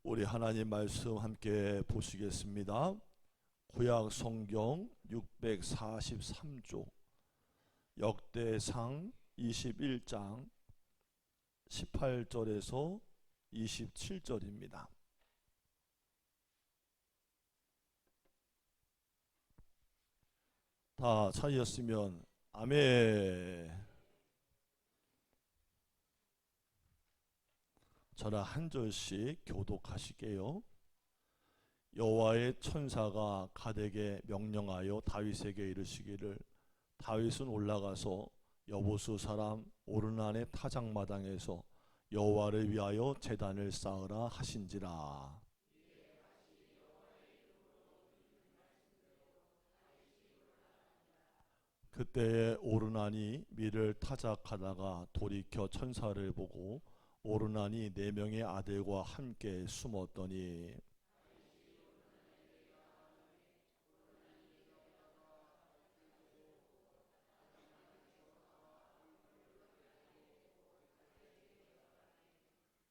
우리 하나님 말씀 함께 보시겠습니다. 구약 성경 643쪽 역대상 21장 18절에서 27절입니다. 다 찾으셨으면 아멘. 저랑 한 절씩 교독하실게요. 여호와의 천사가 갓에게 명령하여 다윗에게 이르시기를, 다윗은 올라가서 여보수 사람 오르난의 타작마당에서 여호와를 위하여 제단을 쌓으라 하신지라. 그때에 오르난이 밀을 타작하다가 돌이켜 천사를 보고 오르난이 4명의 아들과 함께 숨었더니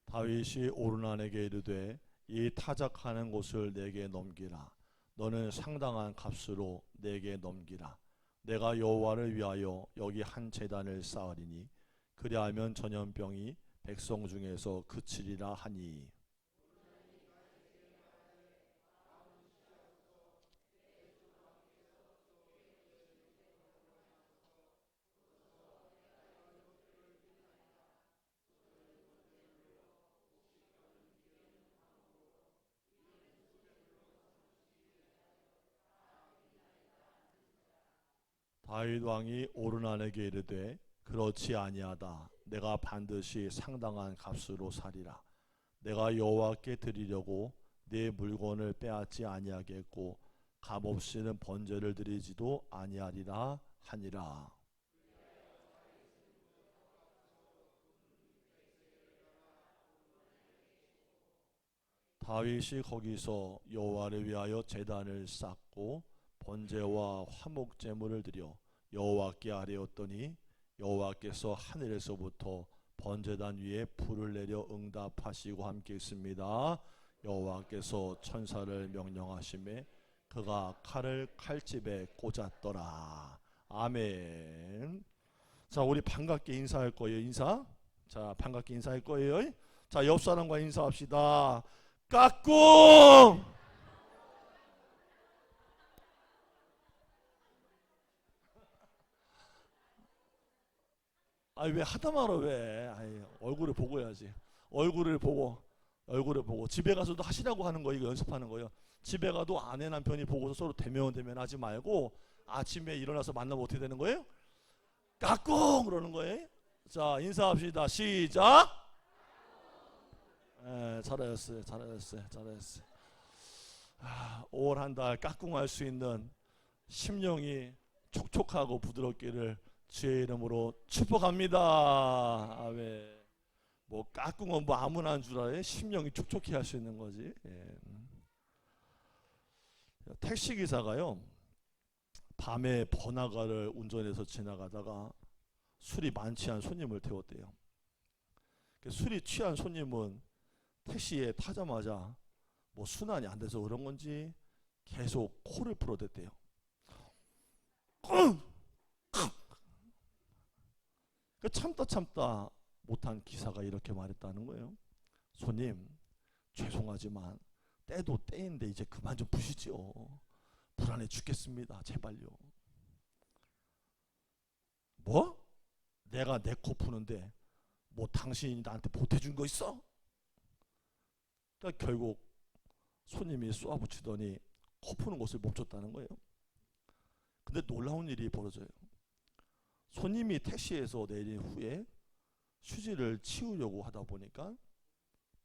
다윗이 오르난에게 이르되 이 타작하는 곳을 내게 넘기라. 너는 상당한 값으로 내게 넘기라. 내가 여호와를 위하여 여기 한 제단을 쌓으리니 그리하면 전염병이 백성 중에서 그치리라 하니, 다윗 왕이 오르난에게 이르되 그렇지 아니하다. 내가 반드시 상당한 값으로 사리라. 내가 여호와께 드리려고 네 물건을 빼앗지 아니하겠고 값없이는 번제를 드리지도 아니하리라 하니라. 다윗이 거기서 여호와를 위하여 제단을 쌓고 번제와 화목 제물을 드려 여호와께 아뢰었더니 여호와께서 하늘에서부터 번제단 위에 불을 내려 응답하시고 함께 있습니다. 여호와께서 천사를 명령하시매 그가 칼을 칼집에 꽂았더라. 아멘. 자, 우리 반갑게 인사할 거예요. 인사. 자, 반갑게 인사할 거예요. 자, 옆 사람과 인사합시다. 까꿍. 아니 왜 하다 말아 왜? 아이, 얼굴을 보고 해야지. 얼굴을 보고 집에 가서도 하시라고 하는 거, 이거 연습하는 거예요. 집에 가도 아내 남편이 보고서 서로 대면 하지 말고 아침에 일어나서 만나면 어떻게 되는 거예요? 까꿍 그러는 거예요. 자, 인사합시다. 시작. 잘하셨어요. 올 한 달 까꿍할 수 있는 심령이 촉촉하고 부드럽기를 주의 이름으로 축복합니다. 아멘. 뭐 까꿍은 뭐 아무나 한 줄 알아요? 심령이 촉촉히 할 수 있는 거지. 예. 택시 기사가요, 밤에 번화가를 운전해서 지나가다가 술이 많지 않은 손님을 태웠대요. 술이 취한 손님은 택시에 타자마자 뭐 순환이 안 돼서 그런 건지 계속 코를 풀어댔대요. 참다 못한 기사가 이렇게 말했다는 거예요. 손님, 죄송하지만 때도 때인데 이제 그만 좀 푸시죠. 불안해 죽겠습니다. 제발요. 뭐? 내가 내 코 푸는데 뭐 당신이 나한테 보태준 거 있어? 그러니까 결국 손님이 쏘아붙이더니 코 푸는 곳을 멈췄다는 거예요. 근데 놀라운 일이 벌어져요. 손님이 택시에서 내린 후에 휴지를 치우려고 하다 보니까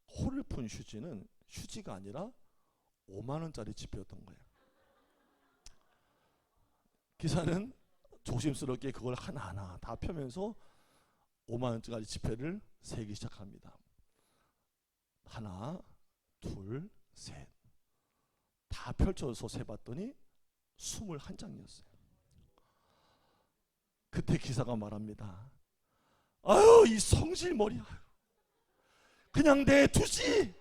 코를 푼 휴지는 휴지가 아니라 5만 원짜리 지폐였던 거예요. 기사는 조심스럽게 그걸 하나하나 다 펴면서 5만 원짜리 지폐를 세기 시작합니다. 하나, 둘, 셋. 다 펼쳐서 세봤더니 21장이었어요. 그때 기사가 말합니다. 아유, 이 성질머리, 그냥 내두지,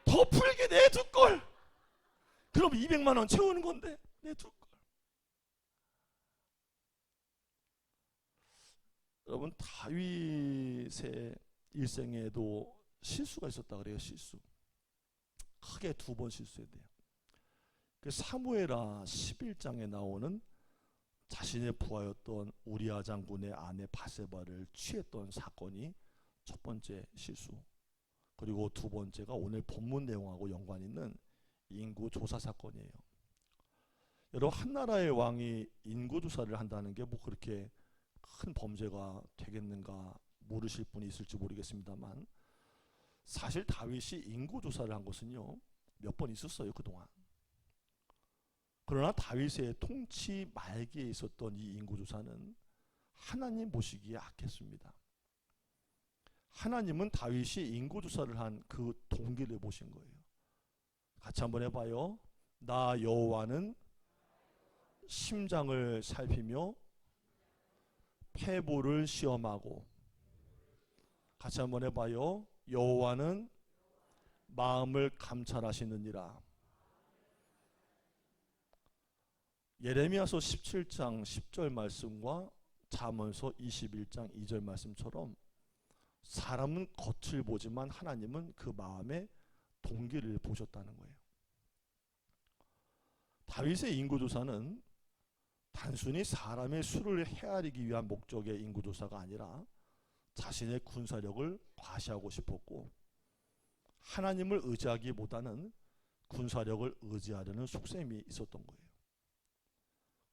더 더 풀게 내둘 걸. 그럼 200만 원 채우는 건데 내둘 걸. 여러분, 다윗의 일생에도 실수가 있었다 그래요. 실수. 크게 2번 실수해야 돼요. 그 사무엘하 11장에 나오는 자신의 부하였던 우리아 장군의 아내 바세바를 취했던 사건이 첫 번째 실수. 그리고 2번째가 오늘 본문 내용하고 연관 있는 인구 조사 사건이에요. 여러분, 한 나라의 왕이 인구 조사를 한다는 게 뭐 그렇게 큰 범죄가 되겠는가 모르실 분이 있을지 모르겠습니다만, 사실 다윗이 인구 조사를 한 것은요 몇 번 있었어요 그동안. 그러나 다윗의 통치 말기에 있었던 이 인구 조사는 하나님 보시기에 악했습니다. 하나님은 다윗이 인구 조사를 한 그 동기를 보신 거예요. 같이 한번 해봐요. 나 여호와는 심장을 살피며 폐보를 시험하고. 같이 한번 해봐요. 여호와는 마음을 감찰하시느니라. 예레미야서 17장 10절 말씀과 잠언서 21장 2절 말씀처럼 사람은 겉을 보지만 하나님은 그 마음의 동기를 보셨다는 거예요. 다윗의 인구조사는 단순히 사람의 수를 헤아리기 위한 목적의 인구조사가 아니라 자신의 군사력을 과시하고 싶었고, 하나님을 의지하기보다는 군사력을 의지하려는 속셈이 있었던 거예요.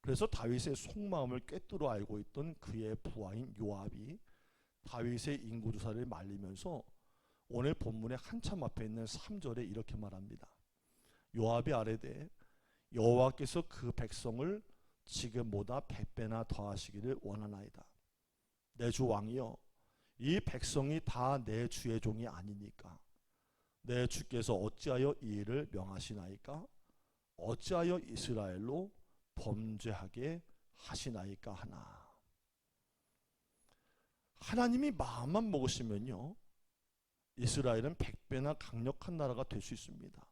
그래서 다윗의 속마음을 꿰뚫어 알고 있던 그의 부하인 요압이 다윗의 인구조사를 말리면서 오늘 본문의 한참 앞에 있는 3절에 이렇게 말합니다. 요압이 아뢰되 여호와께서 그 백성을 지금보다 100배나 더하시기를 원하나이다. 내 주 왕이여, 이 백성이 다 내 주의 종이 아니니까 내 주께서 어찌하여 이 일을 명하시나이까? 어찌하여 이스라엘로 범죄하게 하시나이까 하나. 하나님이 마음만 먹으시면요 이스라엘은 100배나 강력한 나라가 될 수 있습니다.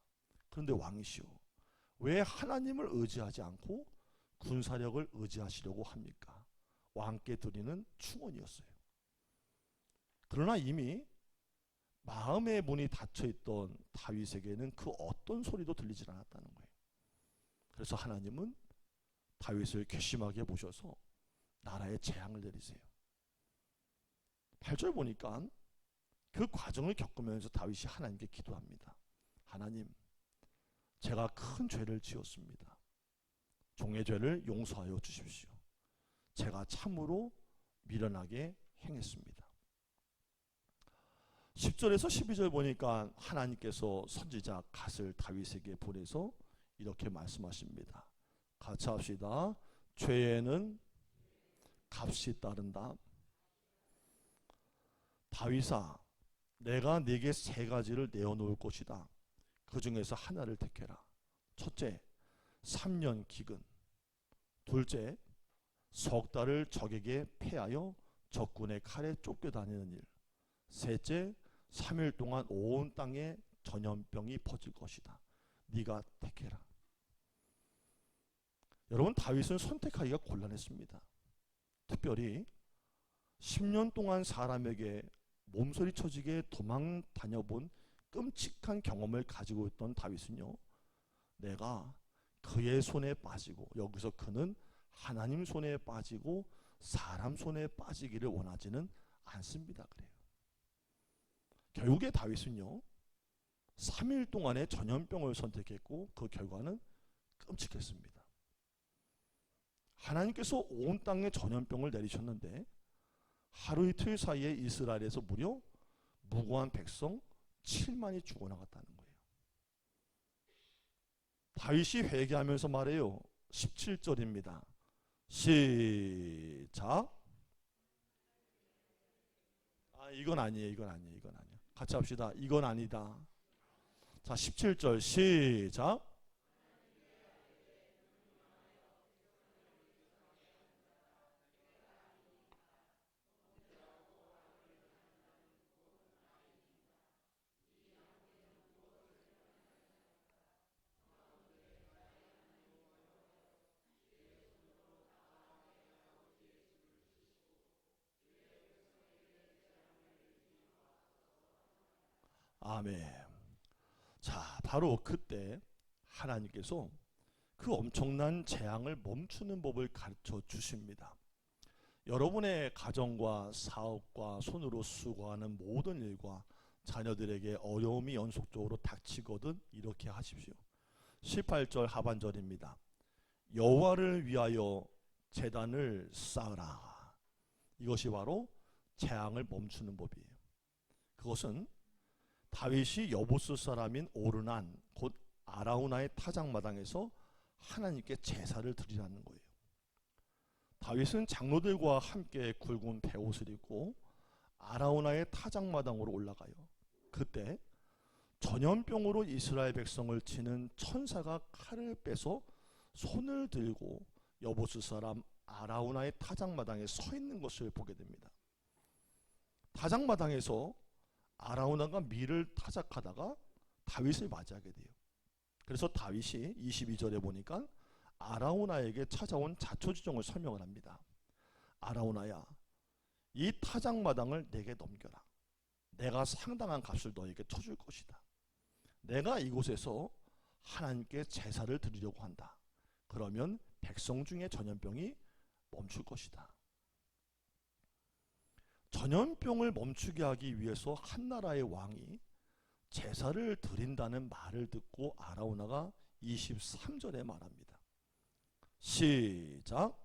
그런데 왕이시오, 왜 하나님을 의지하지 않고 군사력을 의지하시려고 합니까? 왕께 드리는 충원이었어요. 그러나 이미 마음의 문이 닫혀있던 다윗에게는 그 어떤 소리도 들리질 않았다는 거예요. 그래서 하나님은 다윗을 괘씸하게 보셔서 나라에 재앙을 내리세요. 8절 보니까 그 과정을 겪으면서 다윗이 하나님께 기도합니다. 하나님, 제가 큰 죄를 지었습니다. 종의 죄를 용서하여 주십시오. 제가 참으로 미련하게 행했습니다. 10절에서 12절 보니까 하나님께서 선지자 갓을 다윗에게 보내서 이렇게 말씀하십니다. 같이 합시다. 죄에는 값이 따른다. 다윗아, 내가 네게 3가지를 내어놓을 것이다. 그 중에서 하나를 택해라. 첫째, 3년 기근. 둘째, 석 달을 적에게 패하여 적군의 칼에 쫓겨다니는 일. 셋째, 3일 동안 온 땅에 전염병이 퍼질 것이다. 네가 택해라. 여러분, 다윗은 선택하기가 곤란했습니다. 특별히 10년 동안 사람에게 몸서리 쳐지게 도망 다녀본 끔찍한 경험을 가지고 있던 다윗은요, 내가 그의 손에 빠지고, 여기서 그는 하나님 손에 빠지고 사람 손에 빠지기를 원하지는 않습니다. 그래요. 결국에 다윗은요 3일 동안의 전염병을 선택했고 그 결과는 끔찍했습니다. 하나님께서 온 땅에 전염병을 내리셨는데 하루 이틀 사이에 이스라엘에서 무려 무고한 백성 7만이 죽어나갔다는 거예요. 다윗이 회개하면서 말해요. 17절입니다. 시작. 이건 아니에요. 같이 합시다. 이건 아니다. 자, 17절 시작. 아멘. 자, 바로 그때 하나님께서 그 엄청난 재앙을 멈추는 법을 가르쳐 주십니다. 여러분의 가정과 사업과 손으로 수고하는 모든 일과 자녀들에게 어려움이 연속적으로 닥치거든 이렇게 하십시오. 18절 하반절입니다. 여호와를 위하여 제단을 쌓으라. 이것이 바로 재앙을 멈추는 법이에요. 그것은 다윗이 여보스 사람인 오르난 곧 아라우나의 타작마당에서 하나님께 제사를 드리라는 거예요. 다윗은 장로들과 함께 굵은 베옷을 입고 아라우나의 타작마당으로 올라가요. 그때 전염병으로 이스라엘 백성을 치는 천사가 칼을 빼서 손을 들고 여보스 사람 아라우나의 타작마당에 서 있는 것을 보게 됩니다. 타작마당에서 아라우나가 밀을 타작하다가 다윗을 맞이하게 돼요. 그래서 다윗이 22절에 보니까 아라우나에게 찾아온 자초지종을 설명을 합니다. 아라우나야, 이 타작마당을 내게 넘겨라. 내가 상당한 값을 너에게 쳐줄 것이다. 내가 이곳에서 하나님께 제사를 드리려고 한다. 그러면 백성 중에 전염병이 멈출 것이다. 전염병을 멈추게 하기 위해서 한 나라의 왕이 제사를 드린다는 말을 듣고 아라우나가 23절에 말합니다. 시작.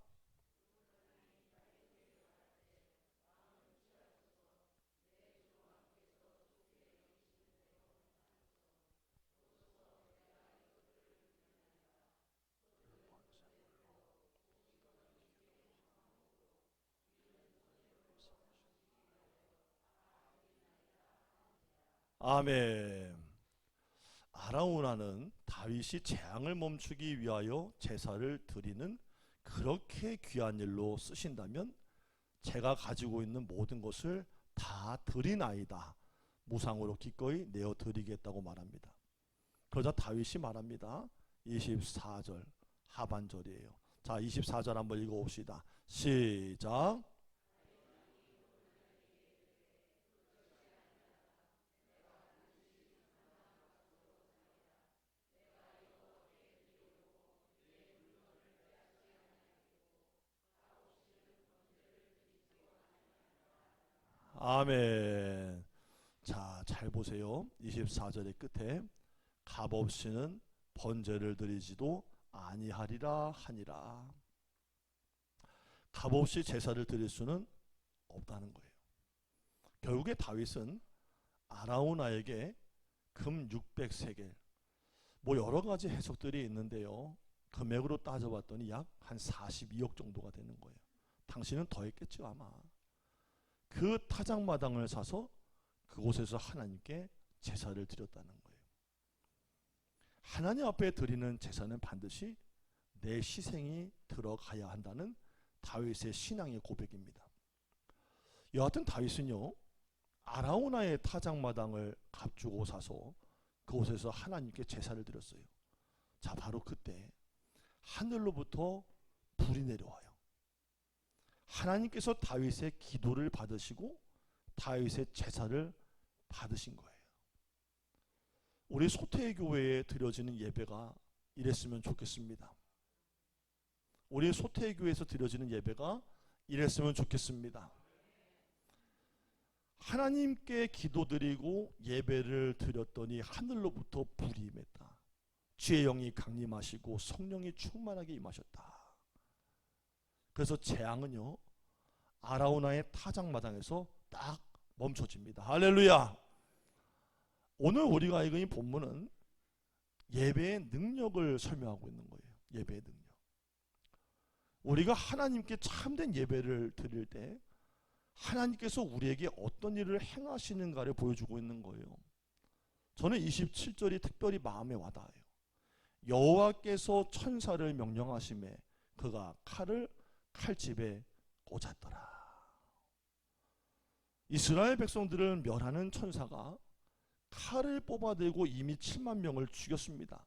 아멘. 아라우나는 다윗이 재앙을 멈추기 위하여 제사를 드리는 그렇게 귀한 일로 쓰신다면 제가 가지고 있는 모든 것을 다 드리나이다. 무상으로 기꺼이 내어 드리겠다고 말합니다. 그러자 다윗이 말합니다. 24절 하반절이에요. 자, 24절 한번 읽어봅시다. 시작. 아멘. 자, 잘 보세요. 24절의 끝에 값없이는 번제를 드리지도 아니하리라 하니라. 값없이 제사를 드릴 수는 없다는 거예요. 결국에 다윗은 아라우나에게 금 600세겔, 뭐 여러 가지 해석들이 있는데요. 금액으로 따져봤더니 약 한 42억 정도가 되는 거예요. 당신은 더 했겠죠 아마. 그 타작마당을 사서 그곳에서 하나님께 제사를 드렸다는 거예요. 하나님 앞에 드리는 제사는 반드시 내 희생이 들어가야 한다는 다윗의 신앙의 고백입니다. 여하튼 다윗은요, 아라우나의 타작마당을 값주고 사서 그곳에서 하나님께 제사를 드렸어요. 자, 바로 그때 하늘로부터 불이 내려와요. 하나님께서 다윗의 기도를 받으시고 다윗의 제사를 받으신 거예요. 우리 소태교회에 드려지는 예배가 이랬으면 좋겠습니다. 우리 소태교회에서 드려지는 예배가 이랬으면 좋겠습니다. 하나님께 기도드리고 예배를 드렸더니 하늘로부터 불이 임했다. 주의 영이 강림하시고 성령이 충만하게 임하셨다. 그래서 재앙은요, 아라우나의 타작마당에서 딱 멈춰집니다. 할렐루야. 오늘 우리가 읽은 이 본문은 예배의 능력을 설명하고 있는 거예요. 예배의 능력. 우리가 하나님께 참된 예배를 드릴 때 하나님께서 우리에게 어떤 일을 행하시는가를 보여주고 있는 거예요. 저는 27절이 특별히 마음에 와닿아요. 여호와께서 천사를 명령하심에 그가 칼을 칼집에 꽂았더라. 이스라엘 백성들을 멸하는 천사가 칼을 뽑아들고 이미 7만 명을 죽였습니다.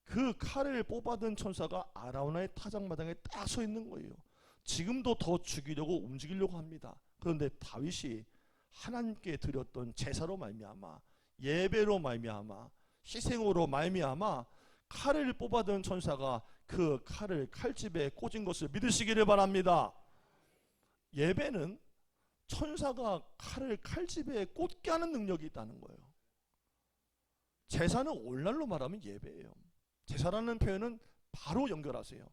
그 칼을 뽑아든 천사가 아라우나의 타작마당에 딱 서 있는 거예요. 지금도 더 죽이려고 움직이려고 합니다. 그런데 다윗이 하나님께 드렸던 제사로 말미암아 예배로 말미암아, 희생으로 말미암아 칼을 뽑아든 천사가 그 칼을 칼집에 꽂은 것을 믿으시기를 바랍니다. 예배는 천사가 칼을 칼집에 꽂게 하는 능력이 있다는 거예요. 제사는 오늘날로 말하면 예배예요. 제사라는 표현은 바로 연결하세요.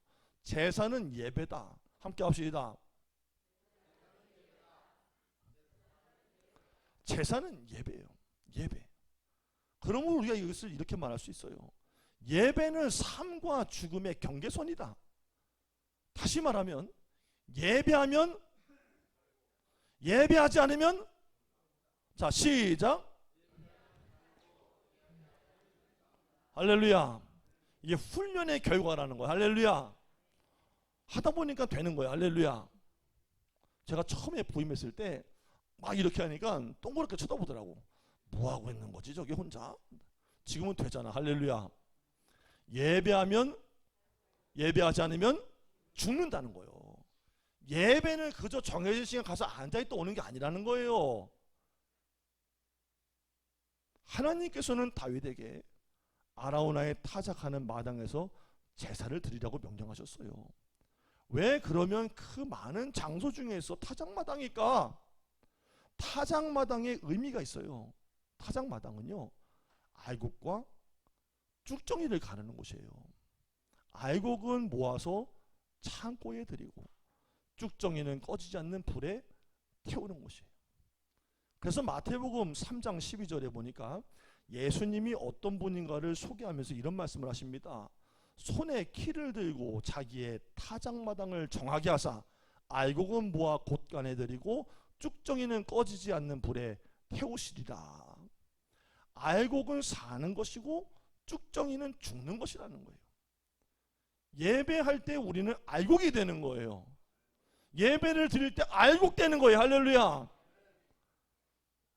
제사는 예배다. 함께 합시다. 제사는 예배예요. 예배. 그러면 우리가 이것을 이렇게 말할 수 있어요. 예배는 삶과 죽음의 경계선이다. 다시 말하면 예배하면, 예배하지 않으면, 자 시작. 할렐루야. 이게 훈련의 결과라는 거예요. 할렐루야. 하다 보니까 되는 거예요. 할렐루야. 제가 처음에 부임했을 때 막 이렇게 하니까 동그랗게 쳐다보더라고. 뭐 하고 있는 거지 저기 혼자? 지금은 되잖아. 할렐루야. 예배하면, 예배하지 않으면 죽는다는 거예요. 예배는 그저 정해진 시간 가서 앉아있다 오는 게 아니라는 거예요. 하나님께서는 다윗에게 아라우나에 타작하는 마당에서 제사를 드리라고 명령하셨어요. 왜 그러면 그 많은 장소 중에서 타작마당일까? 타작마당에 의미가 있어요. 타작마당은요, 알곡과 쭉정이를 가르는 곳이에요. 알곡은 모아서 창고에 드리고 쭉정이는 꺼지지 않는 불에 태우는 곳이에요. 그래서 마태복음 3장 12절에 보니까 예수님이 어떤 분인가를 소개하면서 이런 말씀을 하십니다. 손에 키를 들고 자기의 타작마당을 정하게 하사 알곡은 모아 곳간에 드리고 쭉정이는 꺼지지 않는 불에 태우시리라. 알곡은 사는 것이고 쭉정이는 죽는 것이라는 거예요. 예배할 때 우리는 알곡이 되는 거예요. 예배를 드릴 때 알곡되는 거예요. 할렐루야.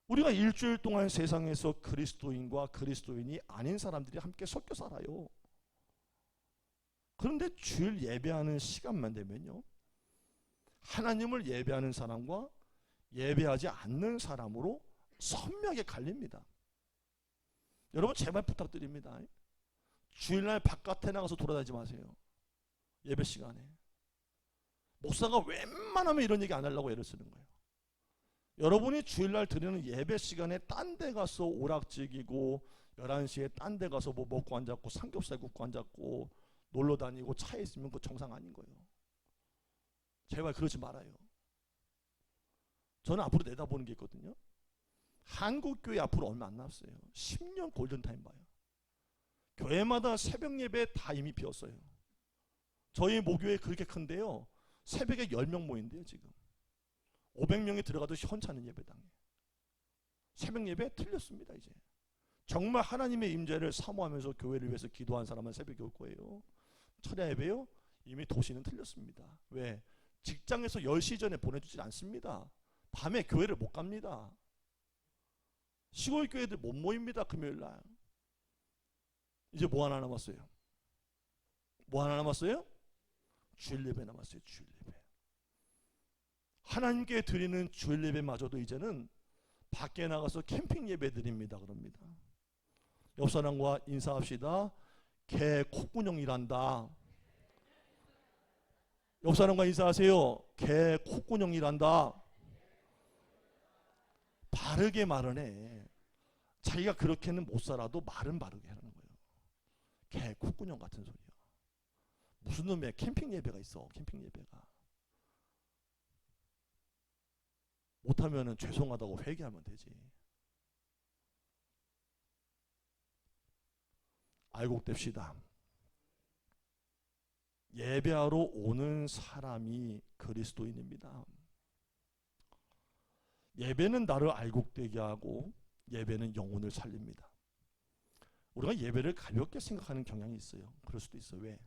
우리가 일주일 동안 세상에서 그리스도인과 그리스도인이 아닌 사람들이 함께 섞여 살아요. 그런데 주일 예배하는 시간만 되면요, 하나님을 예배하는 사람과 예배하지 않는 사람으로 선명하게 갈립니다. 여러분 제발 부탁드립니다. 주일날 바깥에 나가서 돌아다니지 마세요. 예배 시간에. 목사가 웬만하면 이런 얘기 안 하려고 애를 쓰는 거예요. 여러분이 주일날 드리는 예배 시간에 딴 데 가서 오락지기고 11시에 딴 데 가서 뭐 먹고 앉았고 삼겹살 굽고 앉았고 놀러 다니고 차에 있으면 그 정상 아닌 거예요. 제발 그러지 말아요. 저는 앞으로 내다보는 게 있거든요. 한국교회 앞으로 얼마 안 남았어요. 10년 골든타임 봐요. 교회마다 새벽 예배 다 이미 비었어요. 저희 모교회 그렇게 큰데요, 새벽에 10명 모인대요. 지금 500명이 들어가도 현찮은 예배당에. 새벽 예배 틀렸습니다. 이제 정말 하나님의 임재를 사모하면서 교회를 위해서 기도한 사람은 새벽에 올 거예요. 철야 예배요? 이미 도시는 틀렸습니다. 왜? 직장에서 10시 전에 보내주질 않습니다. 밤에 교회를 못 갑니다. 시골 교회들 못 모입니다. 금요일날. 이제 뭐 하나 남았어요? 뭐 하나 남았어요? 주일 예배 남았어요. 주일 예배. 하나님께 드리는 주일 예배마저도 이제는 밖에 나가서 캠핑 예배 드립니다. 그럽니다. 옆 사람과 인사합시다. 개 콧구녕이란다. 옆 사람과 인사하세요. 개 콧구녕이란다. 바르게 말은 해. 자기가 그렇게는 못 살아도 말은 바르게 하는 거예요. 개 콧구녕 같은 소리야. 무슨 놈의 캠핑 예배가 있어. 캠핑 예배가. 못하면은 죄송하다고 회개하면 되지. 알곡됩시다. 예배하러 오는 사람이 그리스도인입니다. 예배는 나를 알곡되게 하고 예배는 영혼을 살립니다. 우리가 예배를 가볍게 생각하는 경향이 있어요. 그럴 수도 있어요. 왜?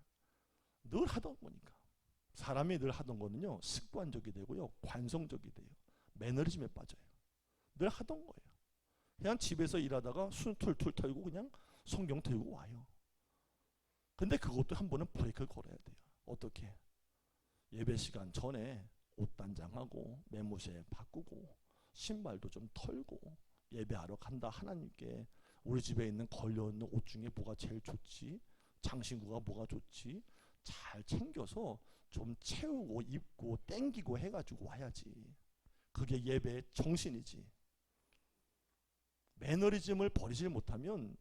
늘 하던 거니까. 사람이 늘 하던 거는요, 습관적이 되고요, 관성적이 돼요. 매너리즘에 빠져요. 늘 하던 거예요. 그냥 집에서 일하다가 순 툴툴 털고 그냥 성경 들고 와요. 근데 그것도 한 번은 브레이크를 걸어야 돼요. 어떻게? 예배 시간 전에 옷 단장하고 매무새 바꾸고 신발도 좀 털고 예배하러 간다. 하나님께 우리 집에 있는 걸려있는 옷 중에 뭐가 제일 좋지? 장신구가 뭐가 좋지? 잘 챙겨서 좀 채우고 입고 땡기고 해가지고 와야지. 그게 예배의 정신이지. 매너리즘을 버리지 못하면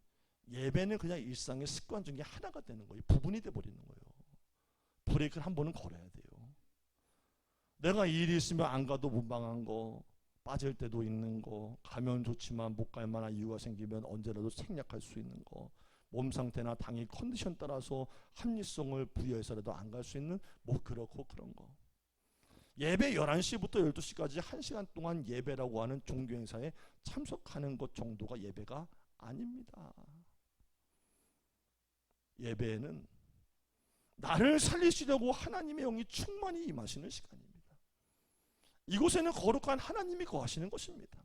예배는 그냥 일상의 습관 중에 하나가 되는 거예요. 부분이 돼버리는 거예요. 브레이크를 한 번은 걸어야 돼요. 내가 일이 있으면 안 가도 무방한 거, 빠질 때도 있는 거, 가면 좋지만 못 갈 만한 이유가 생기면 언제라도 생략할 수 있는 거, 몸 상태나 당일 컨디션 따라서 합리성을 부여해서라도 안 갈 수 있는 뭐 그렇고 그런 거. 예배 11시부터 12시까지 1시간 동안 예배라고 하는 종교 행사에 참석하는 것 정도가 예배가 아닙니다. 예배는 나를 살리시려고 하나님의 영이 충만히 임하시는 시간입니다. 이곳에는 거룩한 하나님이 거하시는 것입니다.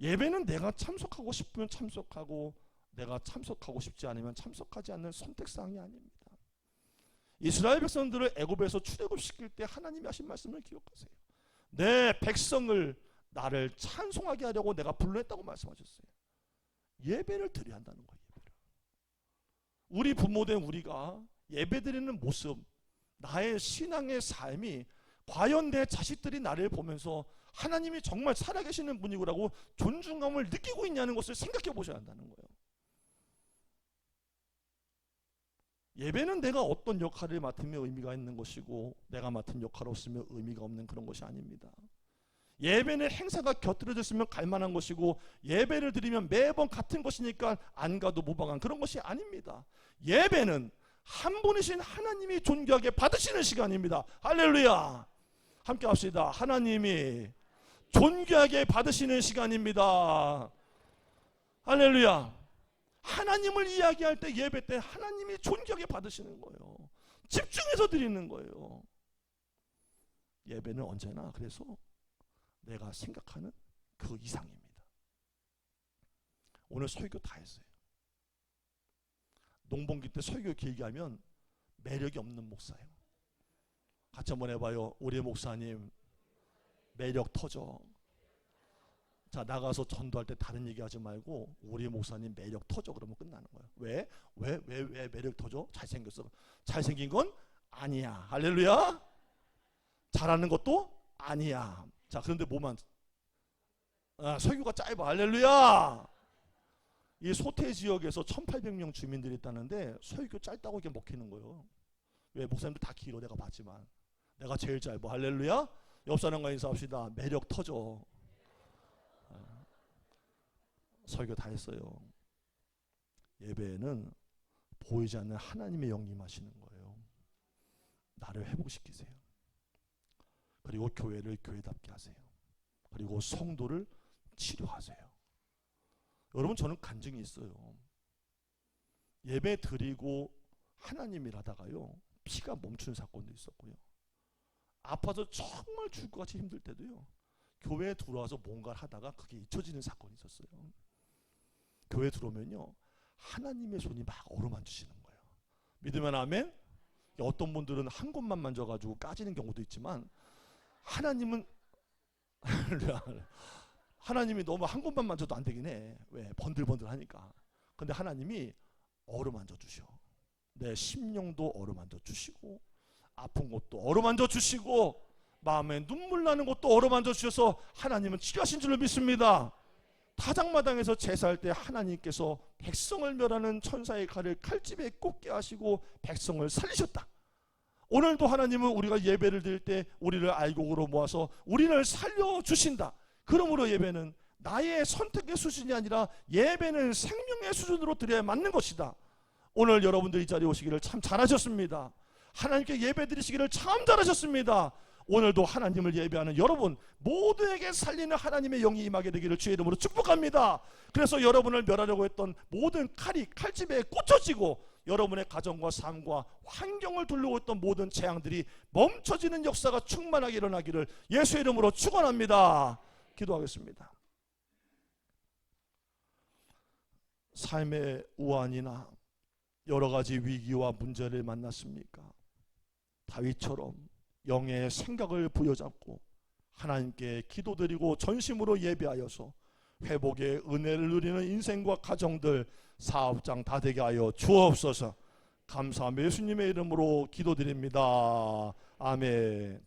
예배는 내가 참석하고 싶으면 참석하고 내가 참석하고 싶지 않으면 참석하지 않는 선택사항이 아닙니다. 이스라엘 백성들을 애굽에서 출애굽시킬 때 하나님이 하신 말씀을 기억하세요. 내 백성을 나를 찬송하게 하려고 내가 불러냈다고 말씀하셨어요. 예배를 드려야 한다는 거예요. 예배를. 우리 부모된 우리가 예배드리는 모습, 나의 신앙의 삶이 과연 내 자식들이 나를 보면서 하나님이 정말 살아계시는 분이구라고 존중감을 느끼고 있냐는 것을 생각해 보셔야 한다는 거예요. 예배는 내가 어떤 역할을 맡으며 의미가 있는 것이고 내가 맡은 역할을 없으면 의미가 없는 그런 것이 아닙니다. 예배는 행사가 곁들여졌으면 갈 만한 것이고 예배를 드리면 매번 같은 것이니까 안 가도 무방한 그런 것이 아닙니다. 예배는 한 분이신 하나님이 존귀하게 받으시는 시간입니다. 할렐루야. 함께 합시다. 하나님이 존귀하게 받으시는 시간입니다. 할렐루야. 하나님을 이야기할 때 예배 때 하나님이 존귀하게 받으시는 거예요. 집중해서 드리는 거예요. 예배는 언제나 그래서 내가 생각하는 그 이상입니다. 오늘 설교 다 했어요. 농번기 때 설교 길게 하면 매력이 없는 목사예요. 같이 한번 해봐요. 우리 목사님 매력 터져. 자, 나가서 전도할 때 다른 얘기하지 말고 우리 목사님 매력 터져 그러면 끝나는 거예요. 왜 매력 터져? 잘생겼어. 잘생긴 건 아니야. 할렐루야. 잘하는 것도 아니야. 자, 그런데 뭐만 설교가 짧아. 할렐루야. 이 소태 지역에서 1800명 주민들이 있다는데 설교 짧다고 이게 먹히는 거예요. 왜? 목사님들 다 길어. 내가 봤지만 내가 제일 짧아. 할렐루야. 옆 사람과 인사합시다. 매력 터져. 설교 다 했어요. 예배에는 보이지 않는 하나님의 영이 임하시는 거예요. 나를 회복시키세요. 그리고 교회를 교회답게 하세요. 그리고 성도를 치료하세요. 여러분, 저는 간증이 있어요. 예배 드리고 하나님을 하다가요 피가 멈추는 사건도 있었고요. 아파서 정말 죽을 것 같이 힘들 때도요 교회에 들어와서 뭔가를 하다가 그게 잊혀지는 사건이 있었어요. 교회 들어오면요 하나님의 손이 막 어루만지시는 거예요. 믿으면 아멘. 어떤 분들은 한 곳만 만져가지고 까지는 경우도 있지만 하나님은 하나님이 너무 한 곳만 만져도 안 되긴 해. 왜? 번들번들 하니까. 근데 하나님이 어루만져 주셔. 내 심령도 어루만져 주시고 아픈 것도 어루만져 주시고 마음에 눈물 나는 것도 어루만져 주셔서 하나님은 치료하신 줄로 믿습니다. 타작마당에서 제사할 때 하나님께서 백성을 멸하는 천사의 칼을 칼집에 꽂게 하시고 백성을 살리셨다. 오늘도 하나님은 우리가 예배를 드릴 때 우리를 알곡으로 모아서 우리를 살려주신다. 그러므로 예배는 나의 선택의 수준이 아니라 예배는 생명의 수준으로 드려야 맞는 것이다. 오늘 여러분들 이 자리에 오시기를 참 잘하셨습니다. 하나님께 예배 드리시기를 참 잘하셨습니다. 오늘도 하나님을 예배하는 여러분 모두에게 살리는 하나님의 영이 임하게 되기를 주의 이름으로 축복합니다. 그래서 여러분을 멸하려고 했던 모든 칼이 칼집에 꽂혀지고 여러분의 가정과 삶과 환경을 둘러오고 있던 모든 재앙들이 멈춰지는 역사가 충만하게 일어나기를 예수의 이름으로 축원합니다. 기도하겠습니다. 삶의 우환이나 여러 가지 위기와 문제를 만났습니까? 다윗처럼 영의 생각을 부여잡고 하나님께 기도드리고 전심으로 예배하여서 회복의 은혜를 누리는 인생과 가정들, 사업장 다 되게 하여 주옵소서. 감사하며 예수님의 이름으로 기도드립니다. 아멘.